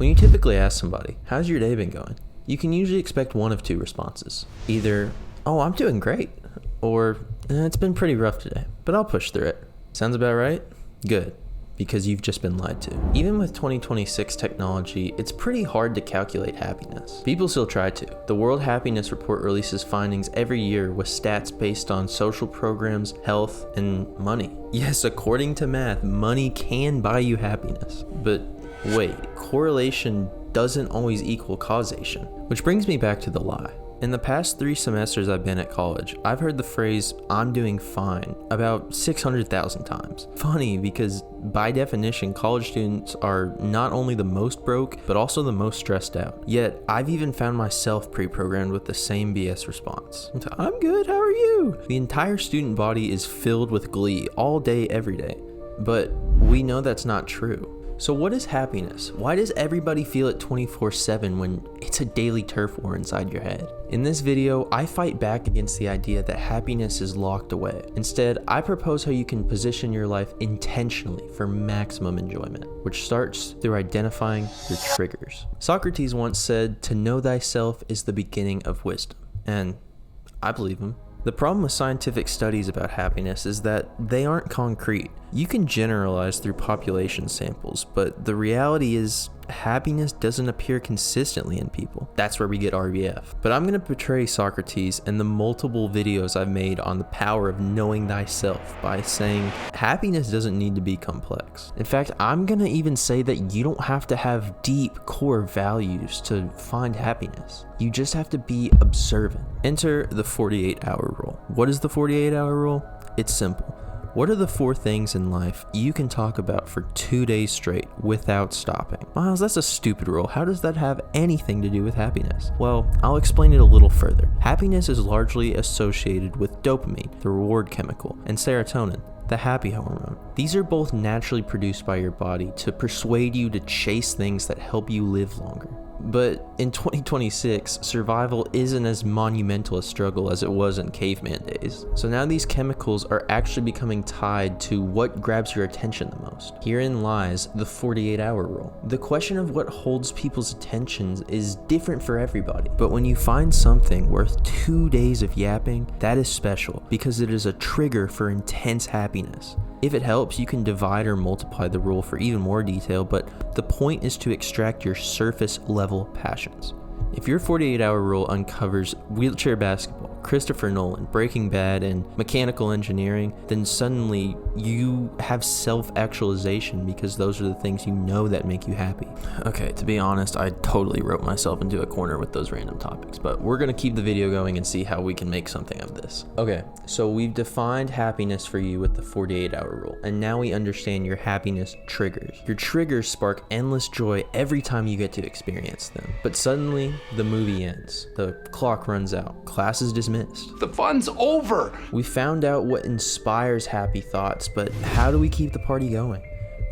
When you typically ask somebody, how's your day been going? You can usually expect one of two responses. Either, oh, I'm doing great, or it's been pretty rough today, but I'll push through it. Sounds about right? Good, because you've just been lied to. Even with 2026 technology, it's pretty hard to calculate happiness. People still try to. The World Happiness Report releases findings every year with stats based on social programs, health, and money. Yes, according to math, money can buy you happiness. But wait, correlation doesn't always equal causation. Which brings me back to the lie. In the past 3 semesters I've been at college, I've heard the phrase, I'm doing fine, about 600,000 times. Funny, because by definition, college students are not only the most broke, but also the most stressed out. Yet, I've even found myself pre-programmed with the same BS response. I'm good, how are you? The entire student body is filled with glee all day, every day. But we know that's not true. So what is happiness? Why does everybody feel it 24/7 when it's a daily turf war inside your head? In this video, I fight back against the idea that happiness is locked away. Instead, I propose how you can position your life intentionally for maximum enjoyment, which starts through identifying your triggers. Socrates once said, "To know thyself is the beginning of wisdom," and I believe him. The problem with scientific studies about happiness is that they aren't concrete. You can generalize through population samples, but the reality is happiness doesn't appear consistently in people. That's where we get RBF. But I'm going to portray Socrates and the multiple videos I've made on the power of knowing thyself by saying happiness doesn't need to be complex. In fact, I'm going to even say that you don't have to have deep core values to find happiness. You just have to be observant. Enter the 48-hour rule. What is the 48-hour rule? It's simple. What are the 4 things in life you can talk about for 2 days straight without stopping? Miles, that's a stupid rule. How does that have anything to do with happiness? Well, I'll explain it a little further. Happiness is largely associated with dopamine, the reward chemical, and serotonin, the happy hormone. These are both naturally produced by your body to persuade you to chase things that help you live longer. But in 2026, survival isn't as monumental a struggle as it was in caveman days. So now these chemicals are actually becoming tied to what grabs your attention the most. Herein lies the 48-hour rule. The question of what holds people's attentions is different for everybody. But when you find something worth 2 days of yapping, that is special because it is a trigger for intense happiness. If it helps, you can divide or multiply the rule for even more detail, but the point is to extract your surface level passions. If your 48-hour rule uncovers wheelchair basketball, Christopher Nolan, Breaking Bad, and mechanical engineering, then suddenly you have self-actualization because those are the things you know that make you happy. Okay, to be honest, I totally wrote myself into a corner with those random topics, but we're gonna keep the video going and see how we can make something of this. Okay, so we've defined happiness for you with the 48-hour rule, and now we understand your happiness triggers. Your triggers spark endless joy every time you get to experience them. But suddenly, the movie ends. The clock runs out. Class is dismissed. The fun's over! We found out what inspires happy thoughts, but how do we keep the party going?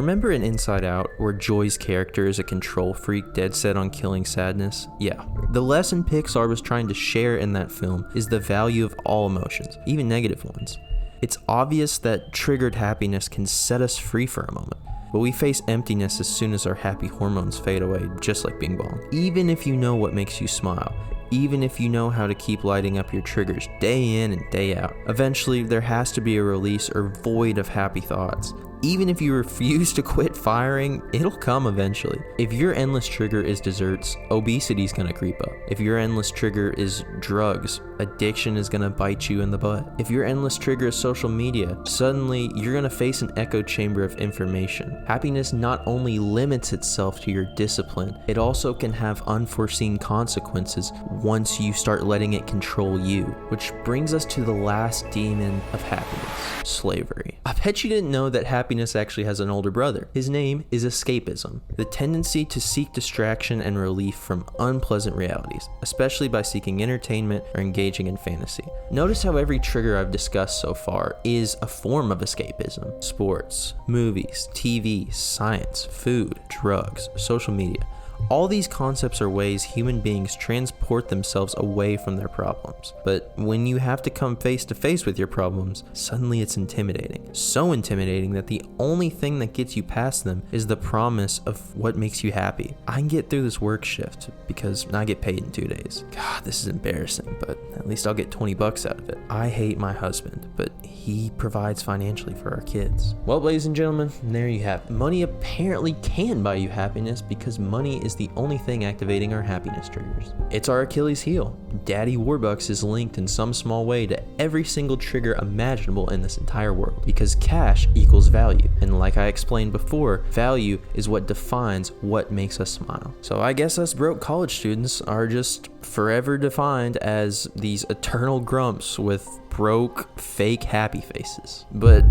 Remember in Inside Out, where Joy's character is a control freak dead set on killing sadness? Yeah. The lesson Pixar was trying to share in that film is the value of all emotions, even negative ones. It's obvious that triggered happiness can set us free for a moment. But we face emptiness as soon as our happy hormones fade away, just like Bing Bong. Even if you know what makes you smile, even if you know how to keep lighting up your triggers day in and day out, eventually there has to be a release or void of happy thoughts. Even if you refuse to quit firing, it'll come eventually. If your endless trigger is desserts, obesity's gonna creep up. If your endless trigger is drugs, addiction is gonna bite you in the butt. If your endless trigger is social media, suddenly you're gonna face an echo chamber of information. Happiness not only limits itself to your discipline, it also can have unforeseen consequences once you start letting it control you. Which brings us to the last demon of happiness, slavery. I bet you didn't know that happiness actually has an older brother. His name is escapism, the tendency to seek distraction and relief from unpleasant realities, especially by seeking entertainment or engaging in fantasy. Notice how every trigger I've discussed so far is a form of escapism. Sports, movies, TV, science, food, drugs, social media. All these concepts are ways human beings transport themselves away from their problems. But when you have to come face to face with your problems, suddenly it's intimidating. So intimidating that the only thing that gets you past them is the promise of what makes you happy. I can get through this work shift because I get paid in 2 days. God, this is embarrassing, but at least I'll get $20 out of it. I hate my husband, but he provides financially for our kids. Well, ladies and gentlemen, there you have it. Money apparently can buy you happiness because money is the only thing activating our happiness triggers. It's our Achilles heel. Daddy Warbucks is linked in some small way to every single trigger imaginable in this entire world because cash equals value. And like I explained before, value is what defines what makes us smile. So I guess us broke college students are just forever defined as these eternal grumps with broke, fake happy faces. But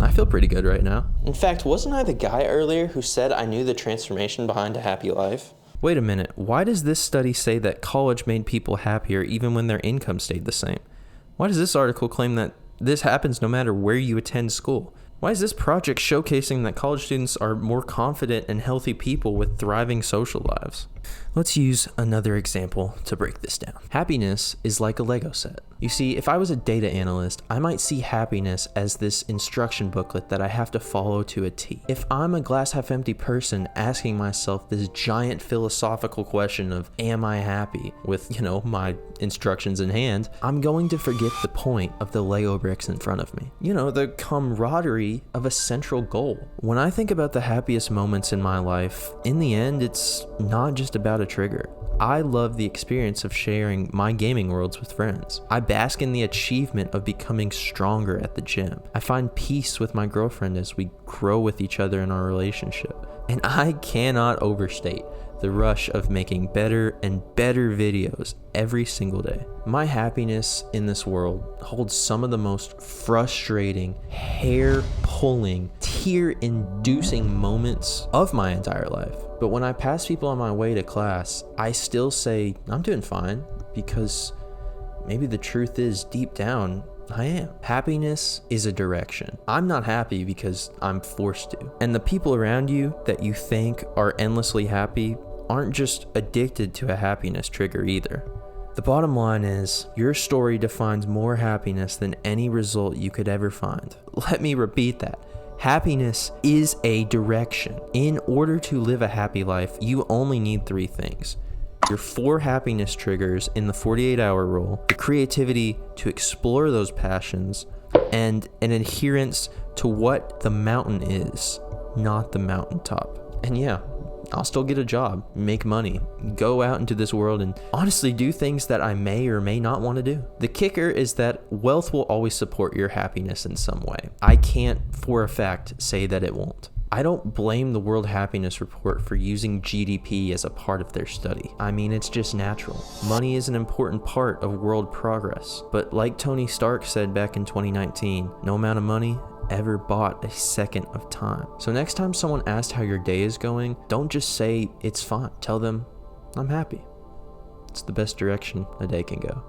I feel pretty good right now. In fact, wasn't I the guy earlier who said I knew the transformation behind a happy life? Wait a minute, why does this study say that college made people happier even when their income stayed the same? Why does this article claim that this happens no matter where you attend school? Why is this project showcasing that college students are more confident and healthy people with thriving social lives? Let's use another example to break this down. Happiness is like a Lego set. You see, if I was a data analyst, I might see happiness as this instruction booklet that I have to follow to a T. If I'm a glass half empty person asking myself this giant philosophical question of, am I happy, with, my instructions in hand, I'm going to forget the point of the Lego bricks in front of me. The camaraderie of a central goal. When I think about the happiest moments in my life, in the end, it's not just about a trigger. I love the experience of sharing my gaming worlds with friends. I bask in the achievement of becoming stronger at the gym. I find peace with my girlfriend as we grow with each other in our relationship. And I cannot overstate the rush of making better and better videos every single day. My happiness in this world holds some of the most frustrating, hair-pulling, tear-inducing moments of my entire life. But when I pass people on my way to class, I still say, I'm doing fine, because maybe the truth is, deep down, I am. Happiness is a direction. I'm not happy because I'm forced to. And the people around you that you think are endlessly happy aren't just addicted to a happiness trigger either. The bottom line is, your story defines more happiness than any result you could ever find. Let me repeat that. Happiness is a direction. In order to live a happy life, you only need 3 things. Your 4 happiness triggers in the 48-hour rule, the creativity to explore those passions, and an adherence to what the mountain is, not the mountaintop. And yeah, I'll still get a job, make money, go out into this world, and honestly do things that I may or may not want to do. The kicker is that wealth will always support your happiness in some way. I can't, for a fact, say that it won't. I don't blame the World Happiness Report for using GDP as a part of their study. I mean, it's just natural. Money is an important part of world progress. But like Tony Stark said back in 2019, no amount of money ever bought a second of time. So next time someone asks how your day is going, don't just say it's fine. Tell them, I'm happy. It's the best direction a day can go.